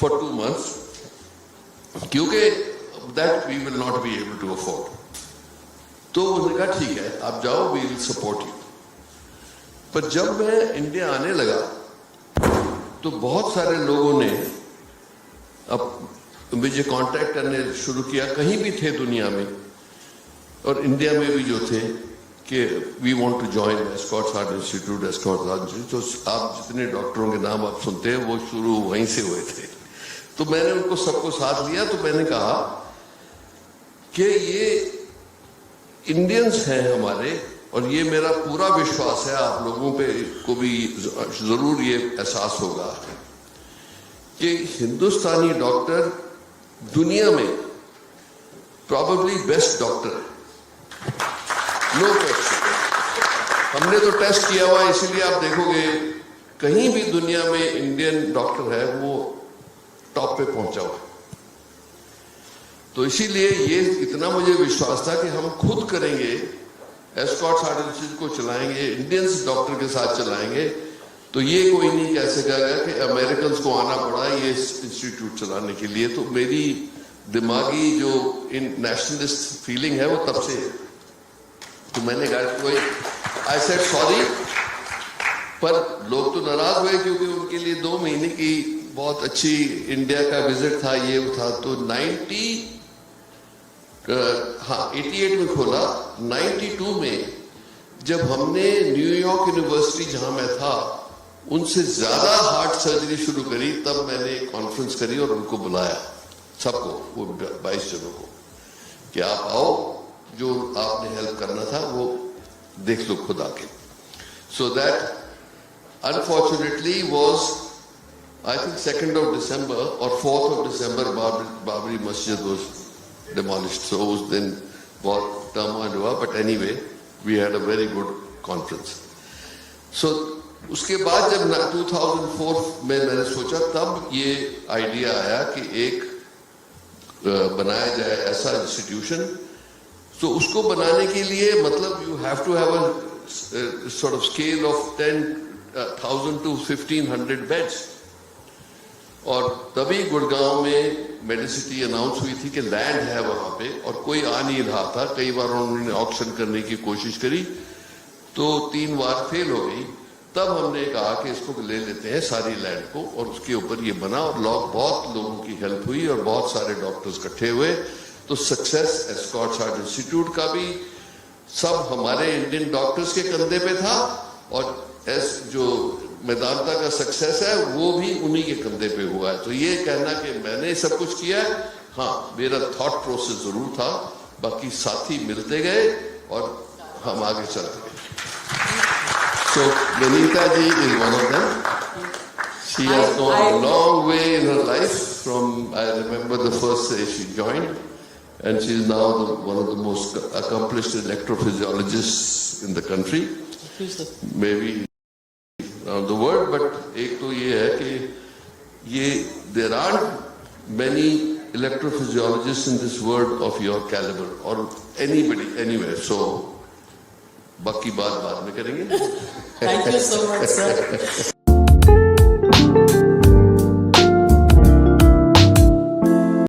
for 2 months, क्योंकि that we will not be able to afford. तो उन्होंने कहा ठीक है आप जाओ, we will support you. पर जब मैं इंडिया आने लगा तो बहुत सारे लोगों ने अब मुझे कांटेक्ट करने शुरू किया, कहीं भी थे दुनिया में और इंडिया में भी जो थे, कि we want to join Escorts Heart Institute, Escorts Heart Institute. तो आप जितने डॉक्टरों के नाम आप सुनते हैं वो शुरू वहीं से हुए थे. तो मैंने उनको सबको साथ लिया. तो मैंने कहा कि ये इंडियंस हैं हमारे, और ये मेरा पूरा विश्वास है आप लोगों पे को भी जरूर ये एहसास होगा कि हिंदुस्तानी डॉक्टर दुनिया में प्रॉबेबली बेस्ट डॉक्टर है, नो क्वेश्चन. हमने तो टेस्ट किया हुआ, इसीलिए आप देखोगे कहीं भी दुनिया में इंडियन डॉक्टर है वो टॉप पे पहुंचा हुआ है. तो इसीलिए ये इतना मुझे विश्वास था कि हम खुद करेंगे, एस्कॉट्स हार्ट इंस्टीट्यूट को चलाएंगे, इंडियंस डॉक्टर के साथ चलाएंगे. तो ये कोई नहीं कह सकेगा कि अमेरिकन को आना पड़ा ये इंस्टीट्यूट चलाने के लिए. तो मेरी दिमागी जो इन नेशनलिस्ट फीलिंग है वो तब से. तो मैंने कहा कोई आई सेड सॉरी, पर लोग तो नाराज हुए क्योंकि उनके लिए 2 महीने की बहुत अच्छी इंडिया का विजिट था, ये था. तो 88 में खोला. 92 में जब हमने न्यूयॉर्क यूनिवर्सिटी जहां मैं था उनसे ज्यादा हार्ट सर्जरी शुरू करी, तब मैंने कॉन्फ्रेंस करी और उनको बुलाया सबको, वो 22 जनों को, कि आप आओ, जो आपने हेल्प करना था वो देख लो खुद आके. So that unfortunately was I think 2nd of December or 4th of December, Babri Masjid was demolished. So उस दिन बहुत turmoil हुआ, but anyway, we had a very good conference. So उसके बाद जब 2004 में मैंने सोचा, तब ये आइडिया आया कि एक बनाया जाए ऐसा इंस्टीट्यूशन. तो उसको बनाने के लिए मतलब you have to have a sort of scale of 10,000 to 1,500 beds. और तभी गुड़गांव में मेडिसिटी अनाउंस हुई थी कि लैंड है वहां पे, और कोई आ नहीं रहा था. कई बार उन्होंने ऑक्शन करने की कोशिश करी तो 3 बार फेल हो गई. तब हमने कहा कि इसको ले लेते हैं सारी लैंड को, और उसके ऊपर ये बना, और बहुत लोगों की हेल्प हुई और बहुत सारे डॉक्टर्स इकट्ठे हुए. तो सक्सेस एस्कॉट्स हार्ट इंस्टीट्यूट का भी सब हमारे इंडियन डॉक्टर्स के कंधे पे था, और जो मेदांता का सक्सेस है वो भी उन्हीं के कंधे पे हुआ है. तो ये कहना कि मैंने सब कुछ किया है, हाँ मेरा थॉट प्रोसेस जरूर था, बाकी साथी मिलते गए और हम आगे चलते गए. So Vinita ji is one of them. She has gone a long way in her life from, I remember the first day she joined, and she is now one of the most accomplished electrophysiologist in the country, may be the word. But एक तो ये है कि ये there aren't many electrophysiologists in this world of your caliber or anybody anywhere. So बाकी बात बाद में करेंगे. Thank you so much, sir.